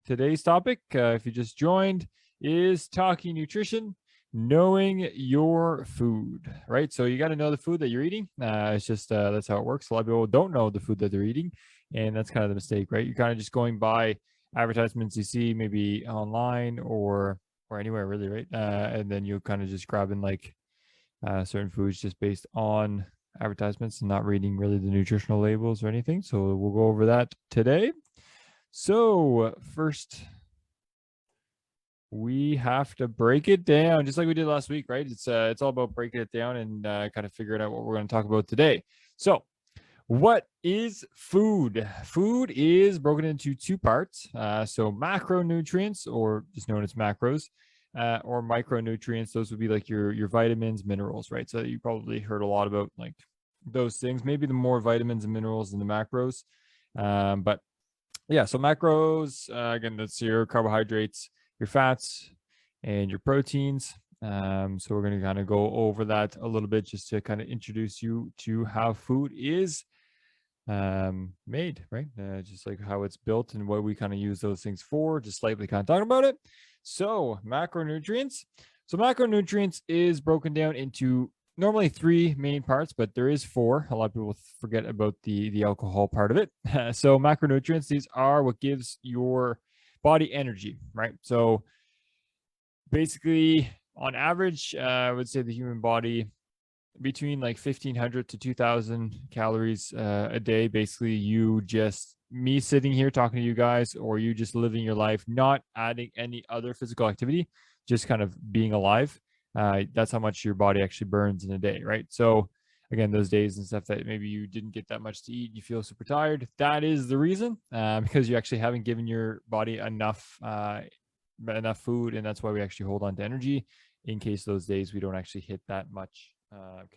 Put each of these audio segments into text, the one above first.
today's topic, if you just joined, is talking nutrition, knowing your food, right? So you got to know the food that you're eating. It's just that's how it works. A lot of people don't know the food that they're eating, and that's kind of the mistake, right? You're kind of just going by advertisements you see maybe online or anywhere really, right? And then you're kind of just grabbing like certain foods just based on advertisements and not reading really the nutritional labels or anything. So we'll go over that today. So first, we have to break it down just like we did last week, right? It's all about breaking it down and kind of figuring out what we're going to talk about today. So what is food? Food is broken into two parts. So macronutrients, or just known as macros, or micronutrients. Those would be like your vitamins, minerals, right? So you probably heard a lot about like those things. Maybe the more vitamins and minerals than the macros. But yeah, so macros, again, that's your carbohydrates, your fats, and your proteins. So we're going to kind of go over that a little bit just to kind of introduce you to how food is made, right? Just like how it's built and what we kind of use those things for, just slightly kind of talking about it. So macronutrients. So macronutrients is broken down into normally three main parts, but there is four. A lot of people forget about the alcohol part of it. So macronutrients, these are what gives your body energy, right? So basically, on average, I would say the human body between like 1,500 to 2,000 calories a day. Basically, you just me sitting here talking to you guys, or you just living your life, not adding any other physical activity, just kind of being alive. That's how much your body actually burns in a day, right? So again, those days and stuff that maybe you didn't get that much to eat, you feel super tired. That is the reason, because you actually haven't given your body enough food, and that's why we actually hold on to energy in case those days we don't actually hit that much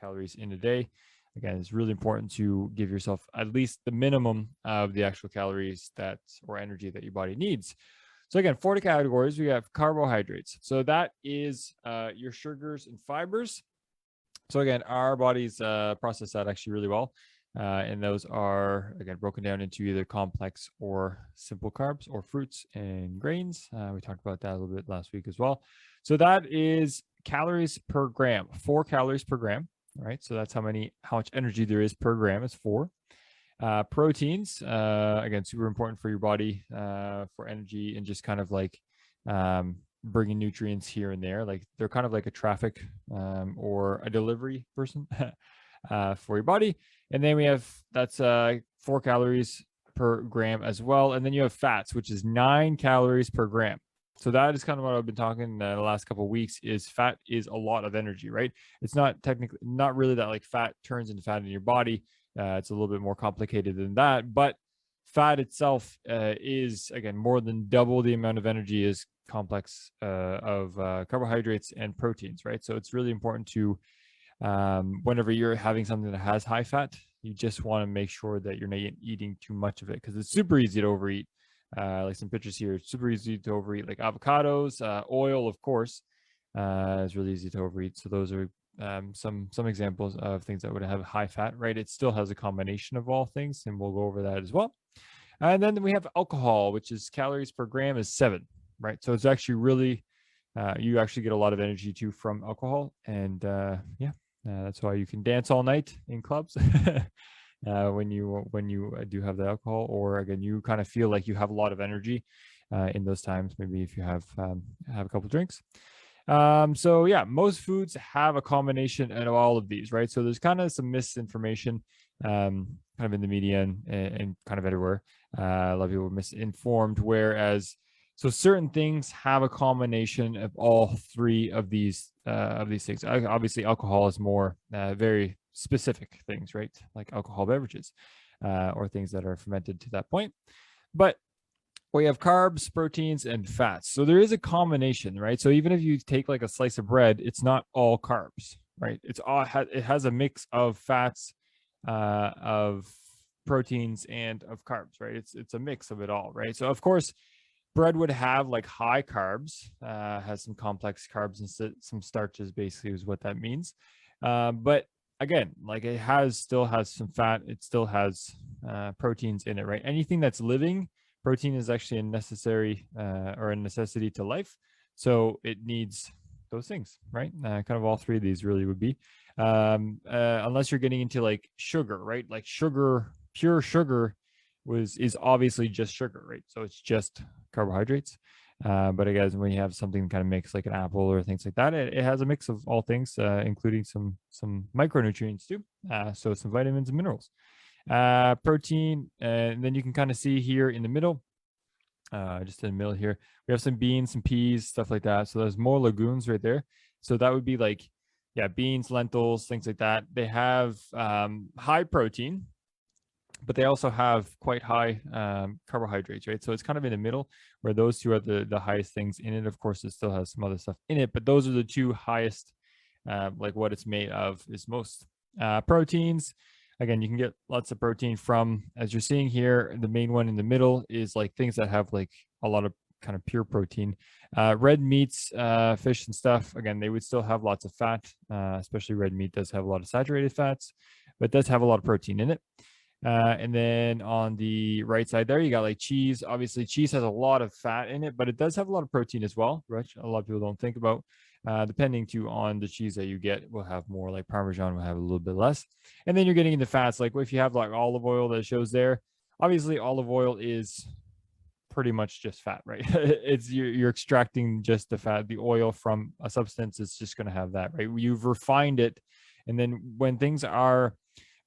calories in a day. Again, it's really important to give yourself at least the minimum of the actual calories or energy that your body needs. So again, 40 categories. We have carbohydrates. So that is your sugars and fibers. So again, our bodies process that actually really well. And those are, again, broken down into either complex or simple carbs or fruits and grains. We talked about that a little bit last week as well. So that is calories per gram, 4 calories per gram, right? So that's how much energy there is per gram. It's 4. Proteins, again, super important for your body for energy and just kind of like bringing nutrients here and there. Like they're kind of like a traffic or a delivery person for your body. And then that's 4 calories per gram as well. And then you have fats, which is 9 calories per gram. So that is kind of what I've been talking the last couple of weeks. Is fat is a lot of energy, right? It's not really that like fat turns into fat in your body. It's a little bit more complicated than that, but fat itself is, again, more than double the amount of energy is complex of carbohydrates and proteins, right? So it's really important to, whenever you're having something that has high fat, you just want to make sure that you're not eating too much of it, because it's super easy to overeat. Like some pictures here, it's super easy to overeat, like avocados, oil, of course, is really easy to overeat. So those are some examples of things that would have high fat, right? It still has a combination of all things, and we'll go over that as well. And then we have alcohol, which is calories per gram is 7, right? So it's actually really, you actually get a lot of energy too from alcohol. And that's why you can dance all night in clubs when you do have the alcohol, or again, you kind of feel like you have a lot of energy in those times, maybe if you have a couple drinks. So yeah, most foods have a combination of all of these, right? So there's kind of some misinformation kind of in the media and kind of everywhere. A lot of people are misinformed, whereas so certain things have a combination of all 3 of these things. Obviously, alcohol is more very specific things, right? Like alcohol beverages or things that are fermented to that point. But we have carbs, proteins, and fats. So there is a combination, right? So even if you take like a slice of bread, it's not all carbs, right? It has a mix of fats, of proteins, and of carbs, right? It's a mix of it all, right? So of course, bread would have like high carbs, has some complex carbs and some starches, basically is what that means. But again, like still has some fat. It still has proteins in it, right? Anything that's living Protein is actually a necessary or a necessity to life. So it needs those things, right? Kind of all three of these really would be. Unless you're getting into like sugar, right? Like sugar, pure sugar is obviously just sugar, right? So it's just carbohydrates. But I guess when you have something kind of mixed like an apple or things like that, it has a mix of all things, including some micronutrients too. So some vitamins and minerals. Protein, and then you can kind of see here in the middle, just in the middle here, we have some beans, some peas, stuff like that. So there's more legumes right there. So that would be like, yeah, beans, lentils, things like that. They have high protein, but they also have quite high carbohydrates, right? So it's kind of in the middle where those two are the highest things in it. Of course, it still has some other stuff in it, but those are the two highest, like what it's made of is most. Proteins, again, you can get lots of protein from, as you're seeing here, the main one in the middle is like things that have like a lot of kind of pure protein. Red meats, fish and stuff, again, they would still have lots of fat, especially red meat does have a lot of saturated fats, but it does have a lot of protein in it. And then on the right side there, you got like cheese. Obviously, cheese has a lot of fat in it, but it does have a lot of protein as well, which a lot of people don't think about. Depending too on the cheese that you get, will have more. Like Parmesan will have a little bit less. And then you're getting into fats. Like if you have like olive oil that shows there, obviously olive oil is pretty much just fat, right? It's you're extracting just the fat, the oil from a substance. It's just going to have that, right? You've refined it, and then when things are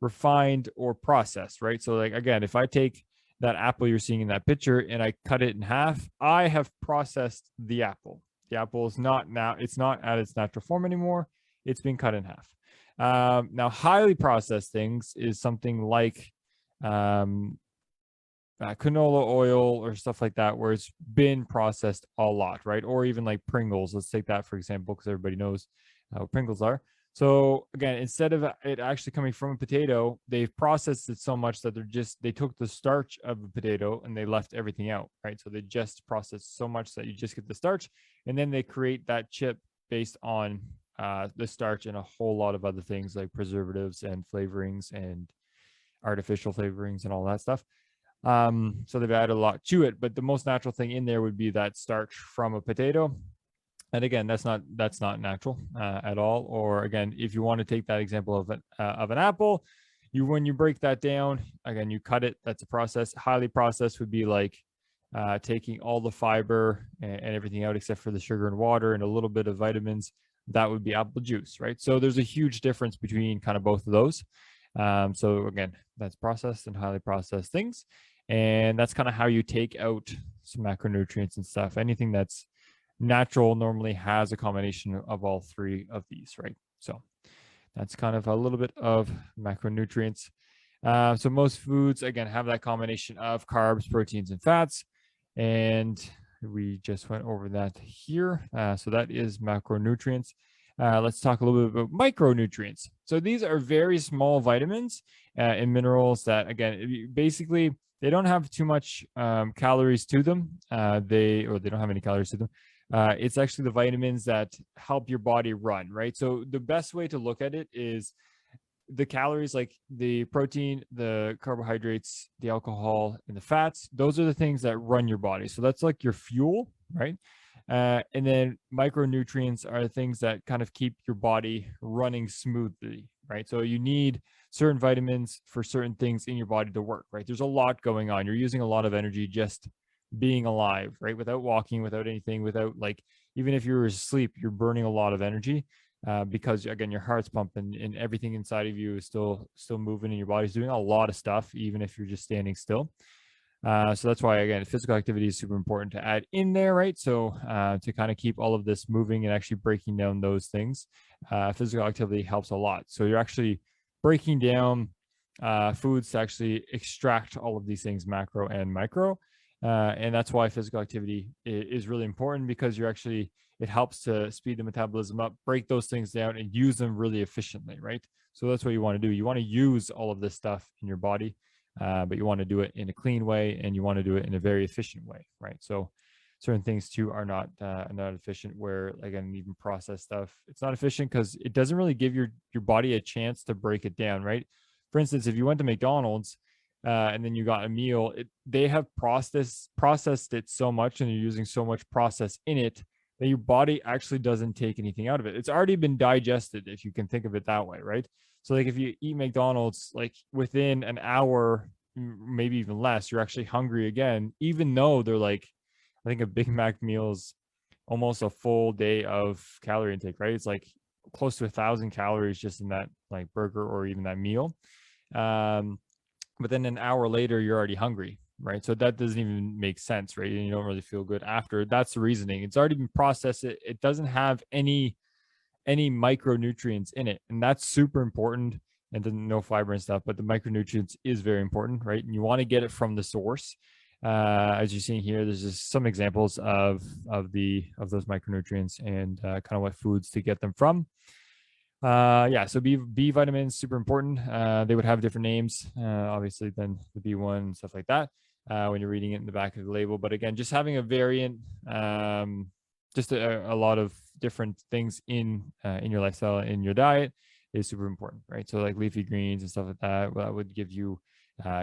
refined or processed, right? So like again, if I take that apple you're seeing in that picture and I cut it in half, I have processed the apple. The apple is not now, it's not at its natural form anymore. It's been cut in half. Now, highly processed things is something like canola oil or stuff like that, where it's been processed a lot, right? Or even like Pringles. Let's take that for example, because everybody knows what Pringles are. So again, instead of it actually coming from a potato, they've processed it so much that they took the starch of a potato and they left everything out, right? So they just processed so much that you just get the starch, and then they create that chip based on the starch and a whole lot of other things like preservatives and flavorings and artificial flavorings and all that stuff. So they've added a lot to it, but the most natural thing in there would be that starch from a potato. And again, that's not natural at all. Or again, if you want to take that example of an apple, when you break that down, again, you cut it. That's a process. Highly processed would be like taking all the fiber and everything out except for the sugar and water and a little bit of vitamins. That would be apple juice, right? So there's a huge difference between kind of both of those. So again, that's processed and highly processed things. And that's kind of how you take out some macronutrients and stuff. Anything that's natural normally has a combination of all three of these, right? So that's kind of a little bit of macronutrients. So most foods, again, have that combination of carbs, proteins, and fats. And we just went over that here. So that is macronutrients. Let's talk a little bit about micronutrients. So these are very small vitamins and minerals that, again, basically they don't have too much calories to them. They don't have any calories to them. It's actually the vitamins that help your body run, right? So the best way to look at it is the calories, like the protein, the carbohydrates, the alcohol, and the fats. Those are the things that run your body. So that's like your fuel, right? And then micronutrients are things that kind of keep your body running smoothly, right? So you need certain vitamins for certain things in your body to work, right? There's a lot going on. You're using a lot of energy just being alive, right? Without walking, without anything, without like, even if you're asleep, you're burning a lot of energy because again, your heart's pumping and everything inside of you is still moving and your body's doing a lot of stuff, even if you're just standing still. So that's why, again, physical activity is super important to add in there, right? So to kind of keep all of this moving and actually breaking down those things, physical activity helps a lot. So you're actually breaking down foods to actually extract all of these things, macro and micro. And that's why physical activity is really important, because it helps to speed the metabolism up, break those things down, and use them really efficiently, right? So that's what you want to do. You want to use all of this stuff in your body, but you want to do it in a clean way, and you want to do it in a very efficient way, right? So certain things too are not efficient, where, again, even processed stuff, it's not efficient because it doesn't really give your body a chance to break it down, right? For instance, if you went to McDonald's and then you got a meal, they have processed it so much, and you're using so much process in it that your body actually doesn't take anything out of it. It's already been digested, if you can think of it that way, right? So like if you eat McDonald's, like within an hour, maybe even less, you're actually hungry again, even though they're like, I think a Big Mac meal is almost a full day of calorie intake, right? It's like close to 1,000 calories just in that like burger or even that meal. Um, but then an hour later, you're already hungry, right? So that doesn't even make sense, right? And you don't really feel good after. That's the reasoning. It's already been processed. It doesn't have any micronutrients in it, and that's super important. And then no fiber and stuff, but the micronutrients is very important, right? And you want to get it from the source. As you're seeing here, there's just some examples of those micronutrients and kind of what foods to get them from. Yeah, so B vitamins super important. They would have different names, obviously, than the B1 and stuff like that when you're reading it in the back of the label. But again, just having a variant, just a lot of different things in your lifestyle, in your diet, is super important, right? So like leafy greens and stuff like that, that would give you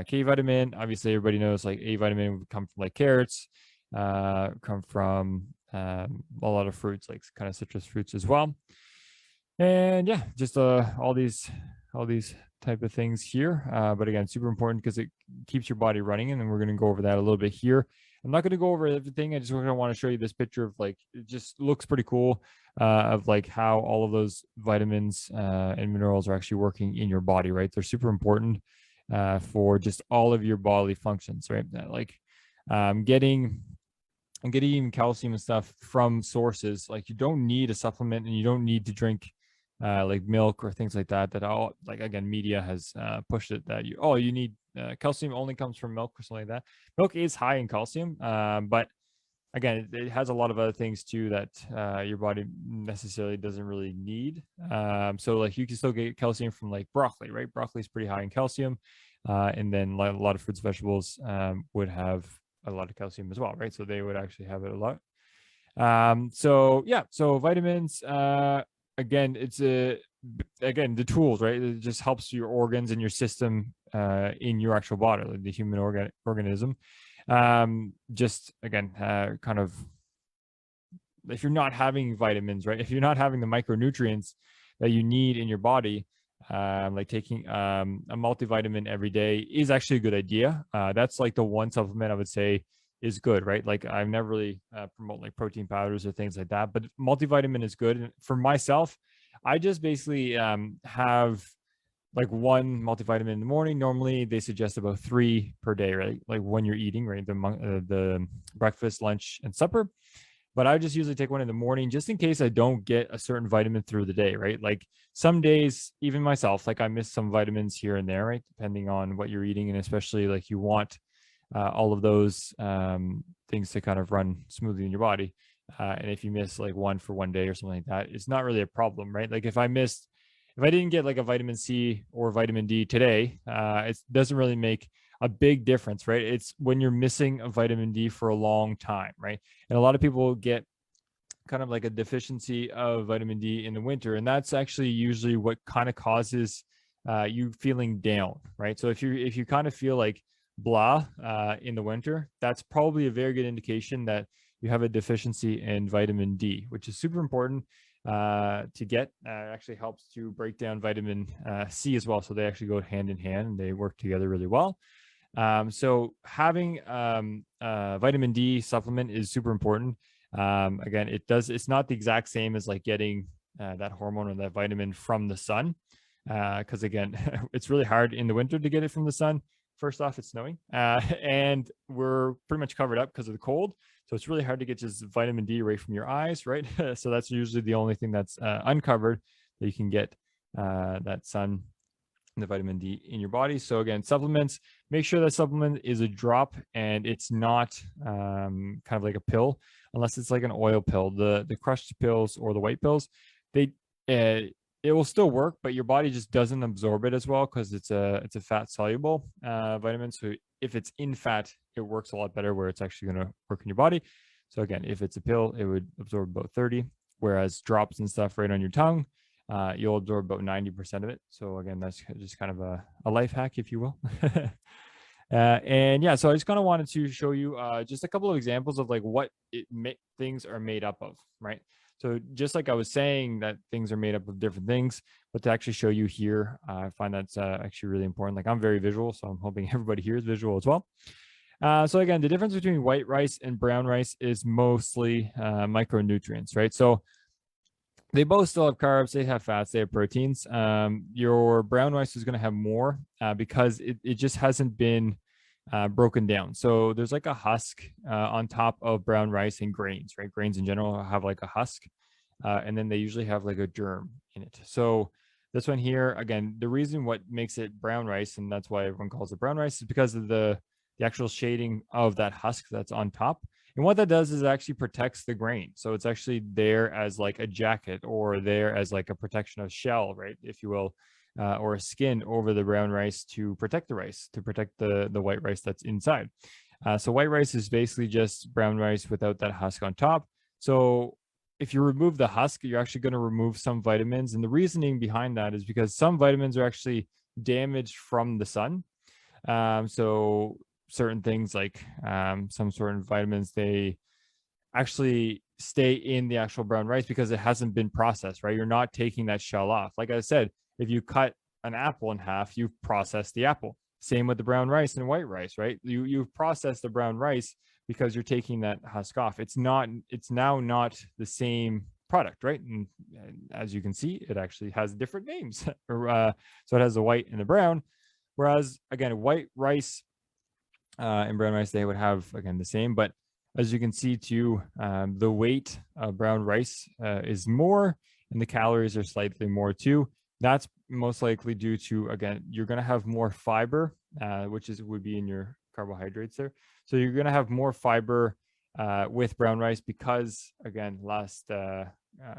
K vitamin. Obviously, everybody knows like A vitamin would come from like carrots, come from a lot of fruits, like kind of citrus fruits as well. And yeah, just all these type of things here. But again, super important because it keeps your body running, and then we're going to go over that a little bit here. I'm not going to go over everything. I just want to show you this picture of like, it just looks pretty cool, of like how all of those vitamins and minerals are actually working in your body, right? They're super important for just all of your bodily functions, right? Like getting even calcium and stuff from sources. Like you don't need a supplement, and you don't need to drink like milk or things like that. That all, like, again, media has pushed it that you need calcium only comes from milk or something like that. Milk is high in calcium, but again, it has a lot of other things too that your body necessarily doesn't really need. So like you can still get calcium from like broccoli, right? Broccoli is pretty high in calcium, and then a lot of fruits, vegetables would have a lot of calcium as well, right? So they would actually have it a lot. So yeah, so vitamins, again, it's again, the tools, right? It just helps your organs and your system in your actual body, like the human organism. Just again, kind of, if you're not having vitamins, right? If you're not having the micronutrients that you need in your body, like taking a multivitamin every day is actually a good idea. That's like the one supplement I would say is good, right? Like I've never really promote like protein powders or things like that, but multivitamin is good. And for myself, I just basically have like one multivitamin in the morning. Normally they suggest about 3 per day, right? Like when you're eating, right? The breakfast, lunch, and supper. But I just usually take one in the morning just in case I don't get a certain vitamin through the day, right? Like some days, even myself, like I miss some vitamins here and there, right? Depending on what you're eating. And especially like you want all of those things to kind of run smoothly in your body. And if you miss like one for one day or something like that, it's not really a problem, right? Like if I didn't get like a vitamin C or vitamin D today, it doesn't really make a big difference, right? It's when you're missing a vitamin D for a long time, right? And a lot of people get kind of like a deficiency of vitamin D in the winter, and that's actually usually what kind of causes you feeling down, right? So if you kind of feel like blah in the winter, that's probably a very good indication that you have a deficiency in vitamin D, which is super important to get. Actually helps to break down vitamin C as well. So they actually go hand in hand and they work together really well. So having vitamin D supplement is super important. Again, it's not the exact same as like getting that hormone or that vitamin from the sun. Because again, it's really hard in the winter to get it from the sun. First off, it's snowing, and we're pretty much covered up because of the cold. So it's really hard to get just vitamin D right from your eyes, right? So that's usually the only thing that's uncovered that you can get that sun, the vitamin D in your body. So again, supplements, make sure that supplement is a drop and it's not kind of like a pill, unless it's like an oil pill. The crushed pills or the white pills, they it will still work, but your body just doesn't absorb it as well because it's a fat soluble vitamin. So if it's in fat, it works a lot better where it's actually going to work in your body. So again, if it's a pill, it would absorb about 30, whereas drops and stuff right on your tongue, you'll absorb about 90% of it. So again, that's just kind of a life hack, if you will. And yeah, so I just kind of wanted to show you just a couple of examples of like what things are made up of, right? So just like I was saying that things are made up of different things, but to actually show you here, I find that's actually really important. Like I'm very visual, so I'm hoping everybody here is visual as well. So again, the difference between white rice and brown rice is mostly micronutrients, right? So they both still have carbs, they have fats, they have proteins. Your brown rice is going to have more because it just hasn't been broken down. So there's like a husk on top of brown rice and grains, right? Grains in general have like a husk, and then they usually have like a germ in it. So this one here, again, the reason what makes it brown rice, and that's why everyone calls it brown rice, is because of the actual shading of that husk that's on top. And what that does is it actually protects the grain. So it's actually there as like a jacket or there as like a protection of shell, right, if you will, or a skin over the brown rice to protect the rice, to protect the white rice that's inside. So white rice is basically just brown rice without that husk on top. So if you remove the husk, you're actually going to remove some vitamins. And the reasoning behind that is because some vitamins are actually damaged from the sun. So certain things like some certain vitamins, they actually stay in the actual brown rice because it hasn't been processed, right? You're not taking that shell off. Like I said, if you cut an apple in half, you've processed the apple. Same with the brown rice and white rice, right? You've processed the brown rice because you're taking that husk off. It's now not the same product, right? And as you can see, it actually has different names. So it has the white and the brown. Whereas again, white rice and brown rice, they would have again the same, but as you can see too, the weight of brown rice is more and the calories are slightly more too. That's most likely due to, again, you're going to have more fiber, which would be in your carbohydrates there. So you're going to have more fiber with brown rice because, again, last a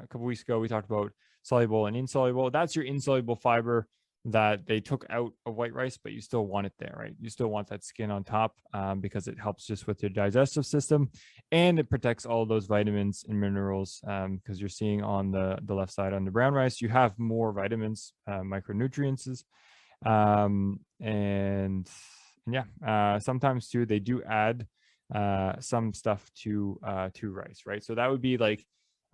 couple weeks ago, we talked about soluble and insoluble. That's your insoluble fiber that they took out of white rice, but you still want it there, right? You still want that skin on top because it helps just with your digestive system and it protects all those vitamins and minerals because you're seeing on the left side on the brown rice, you have more vitamins, micronutrients. And yeah, sometimes too, they do add some stuff to rice, right? So that would be like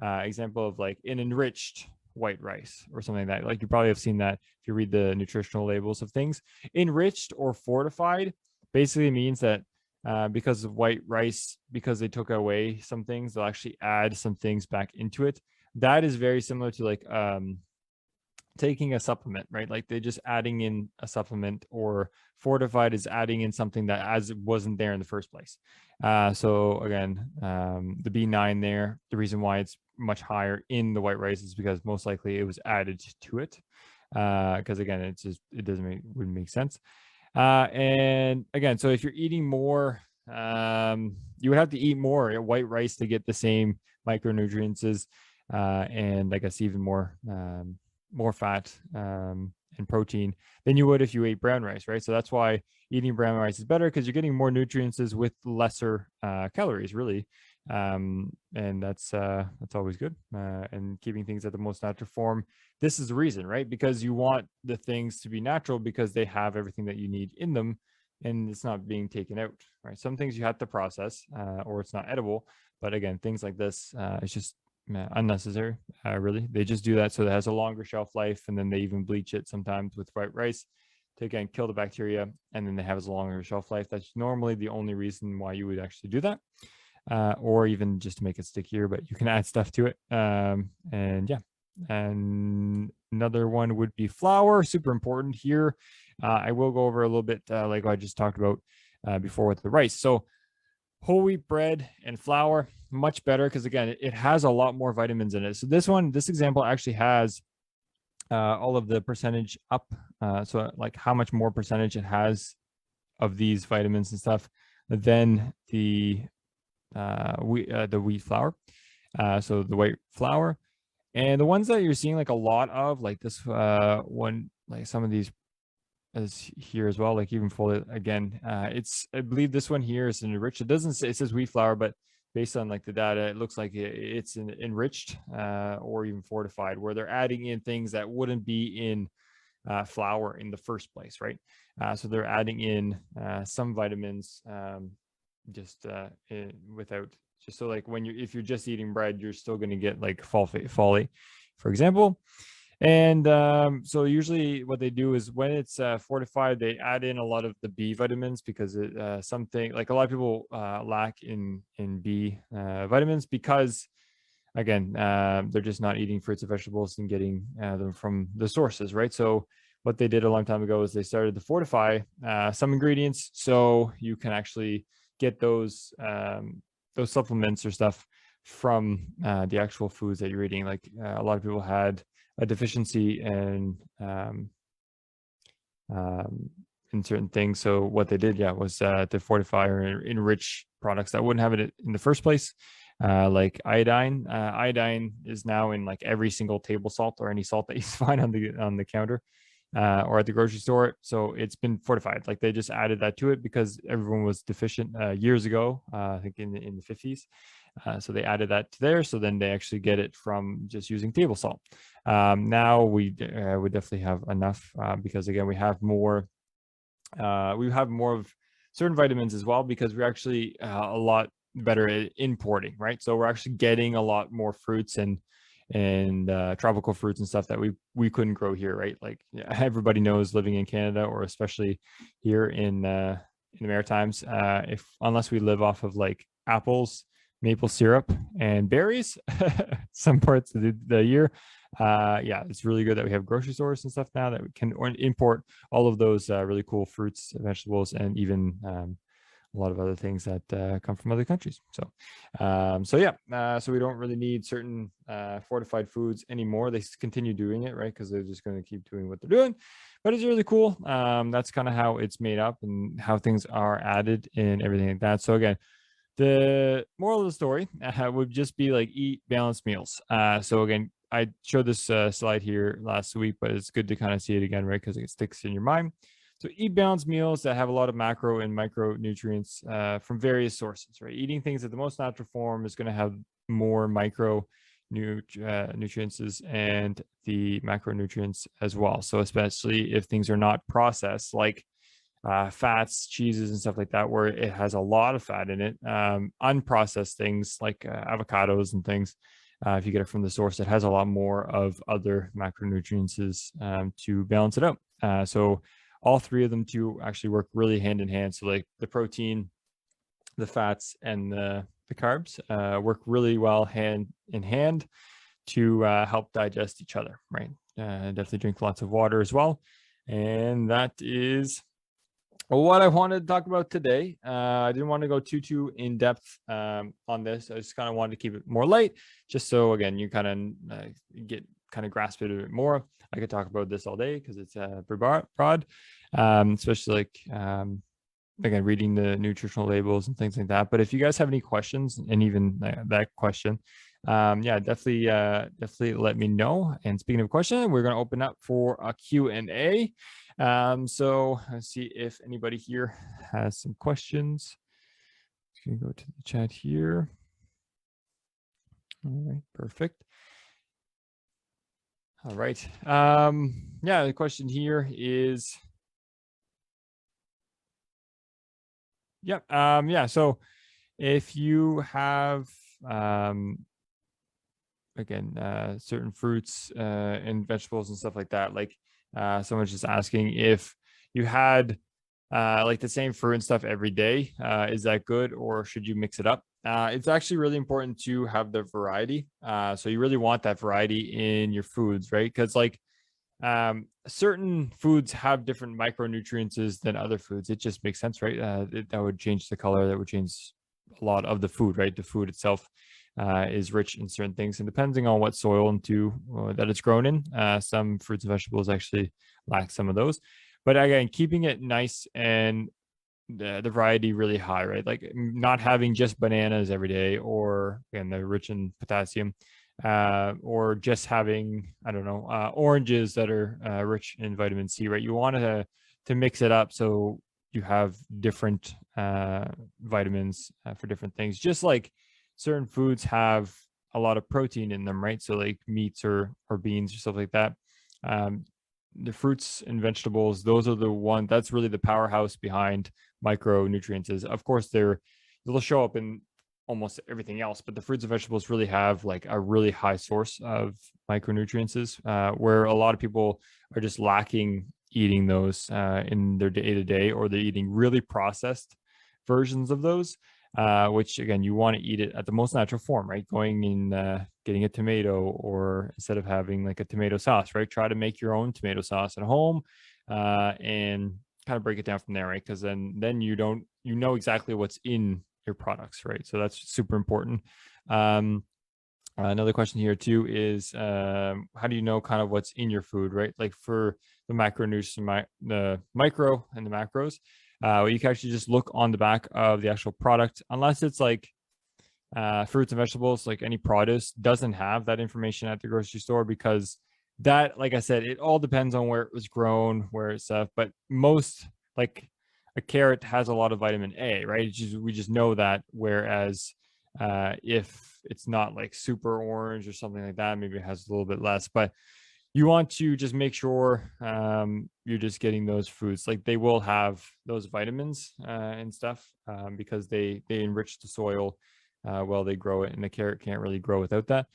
example of like an enriched white rice or something like that. Like you probably have seen that if you read the nutritional labels of things. Enriched or fortified basically means that because of white rice, because they took away some things, they'll actually add some things back into it. That is very similar to like taking a supplement, right? Like they're just adding in a supplement, or fortified is adding in something that as it wasn't there in the first place. So again, the B9 there, the reason why it's much higher in the white rice is because most likely it was added to it. Because again, wouldn't make sense. And again, so if you're eating more, you would have to eat more white rice to get the same micronutrients, and I guess even more fat and protein than you would if you ate brown rice, right? So that's why eating brown rice is better because you're getting more nutrients with lesser calories, really. And that's always good. And keeping things at the most natural form. This is the reason, right? Because you want the things to be natural because they have everything that you need in them, and it's not being taken out, right? Some things you have to process, or it's not edible. But again, things like this, it's just unnecessary, really. They just do that so it has a longer shelf life, and then they even bleach it sometimes with white rice to again kill the bacteria, and then they have a longer shelf life. That's normally the only reason why you would actually do that, or even just to make it stickier, but you can add stuff to it. And yeah, and another one would be flour, super important here. I will go over a little bit like I just talked about before with the rice. So whole wheat bread and flour, much better because again, it has a lot more vitamins in it. So this example actually has all of the percentage up. So like how much more percentage it has of these vitamins and stuff than the wheat flour. So the white flour, and the ones that you're seeing like a lot of, like this one, like some of these as here as well, like even folded again, I believe this one here is enriched. It doesn't say, it says wheat flour, but based on like the data, it looks like it's enriched or even fortified, where they're adding in things that wouldn't be in flour in the first place, right? So they're adding in some vitamins without, just so like if you're just eating bread, you're still going to get like folate, for example. And so usually what they do is when it's fortified, they add in a lot of the B vitamins, because something like a lot of people lack in B vitamins, because again, they're just not eating fruits and vegetables and getting them from the sources, right? So what they did a long time ago is they started to fortify some ingredients, so you can actually get those supplements or stuff from the actual foods that you're eating. Like a lot of people had a deficiency in certain things. So what they did, was to fortify or enrich products that wouldn't have it in the first place. Like iodine. Iodine is now in like every single table salt or any salt that you find on the counter or at the grocery store. So it's been fortified. Like they just added that to it because everyone was deficient years ago. I think in the 50s. So they added that to there. So then they actually get it from just using table salt. Now we definitely have enough because again we have more of certain vitamins as well, because we're actually a lot better at importing, right? So we're actually getting a lot more fruits and tropical fruits and stuff that we couldn't grow here, right? Like everybody knows, living in Canada or especially here in the Maritimes, unless we live off of like apples, maple syrup, and berries some parts of the year, it's really good that we have grocery stores and stuff now that we can import all of those really cool fruits, vegetables, and even a lot of other things that come from other countries. So we don't really need certain fortified foods anymore. They continue doing it, right? Because they're just going to keep doing what they're doing. But it's really cool. That's kind of how it's made up and how things are added and everything like that. So again, the moral of the story would just be like eat balanced meals. So again, I showed this slide here last week, but it's good to kind of see it again, right? Because it sticks in your mind. So eat balanced meals that have a lot of macro and micronutrients from various sources, right? Eating things at the most natural form is going to have more nutrients and the macronutrients as well. So especially if things are not processed, like fats, cheeses, and stuff like that, where it has a lot of fat in it. Unprocessed things like avocados and things, if you get it from the source, it has a lot more of other macronutrients to balance it out. So all three of them to actually work really hand in hand. So like the protein, the fats, and the carbs work really well hand in hand to help digest each other, right? Definitely drink lots of water as well. And that is what I wanted to talk about today. I didn't want to go too in depth on this. I just kind of wanted to keep it more light, just so again you kind of grasp it a bit more. I could talk about this all day because it's pretty broad, especially like again reading the nutritional labels and things like that. But if you guys have any questions, and even that question, definitely let me know. And speaking of question, we're going to open up for a Q&A. So let's see if anybody here has some questions. Just gonna go to the chat here. All right, perfect. All right. The question here is, so if you have certain fruits and vegetables and stuff like that, like someone's just asking if you had like the same fruit and stuff every day, is that good, or should you mix it up? It's actually really important to have the variety. So you really want that variety in your foods, right? Because like certain foods have different micronutrients than other foods. It just makes sense, right? That would change the color. That would change a lot of the food, right? The food itself is rich in certain things, and depending on what soil that it's grown in, some fruits and vegetables actually lack some of those. But again, keeping it nice and the variety really high, right? Like not having just bananas every day, or again, they're rich in potassium, or just having, I don't know, oranges that are rich in vitamin C, right? You want to mix it up so you have different vitamins for different things. Just like certain foods have a lot of protein in them, right? So like meats or beans or stuff like that. the fruits and vegetables, those are the one that's really the powerhouse behind micronutrients. Is of course they'll show up in almost everything else, but the fruits and vegetables really have like a really high source of micronutrients, where a lot of people are just lacking eating those in their day to day, or they're eating really processed versions of those, which again, you want to eat it at the most natural form, right? Going in, getting a tomato, or instead of having like a tomato sauce, right? Try to make your own tomato sauce at home, and kind of break it down from there, right? Because then you know exactly what's in your products, right? So that's super important. Another question here too is, how do you know kind of what's in your food, right? Like for the macronutrients, the micro and the macros, you can actually just look on the back of the actual product, unless it's like fruits and vegetables, like any produce doesn't have that information at the grocery store, because that, like I said, it all depends on where it was grown, where it's stuff. But most, like a carrot has a lot of vitamin A, right? We just know that. Whereas if it's not like super orange or something like that, maybe it has a little bit less. But you want to just make sure you're just getting those fruits. Like they will have those vitamins and stuff, because they enrich the soil while they grow it, and the carrot can't really grow without that.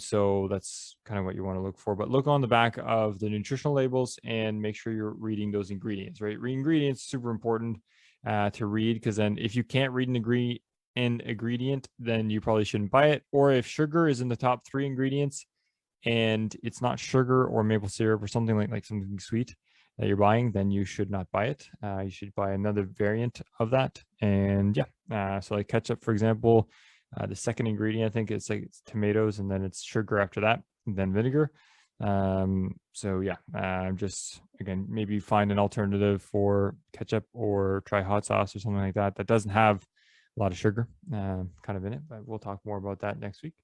So that's kind of what you want to look for. But look on the back of the nutritional labels and make sure you're reading those ingredients, right? Ingredients super important to read, because then if you can't read an ingredient, then you probably shouldn't buy it. Or if sugar is in the top 3 ingredients and it's not sugar or maple syrup or something like something sweet that you're buying, then you should not buy it. You should buy another variant of that. And yeah, so like ketchup, for example, the second ingredient, I think it's tomatoes, and then it's sugar after that, and then vinegar. So yeah, just again, maybe find an alternative for ketchup, or try hot sauce or something like that that doesn't have a lot of sugar kind of in it. But we'll talk more about that next week.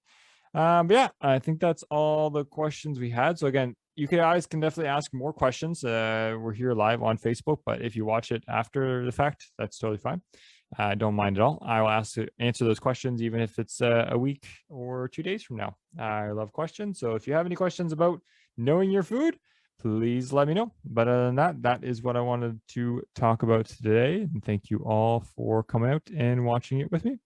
But yeah, I think that's all the questions we had. So again, you guys can definitely ask more questions. We're here live on Facebook, but if you watch it after the fact, that's totally fine. I don't mind at all. I will answer those questions, even if it's a week or 2 days from now. I love questions. So if you have any questions about knowing your food, please let me know. But other than that, that is what I wanted to talk about today. And thank you all for coming out and watching it with me.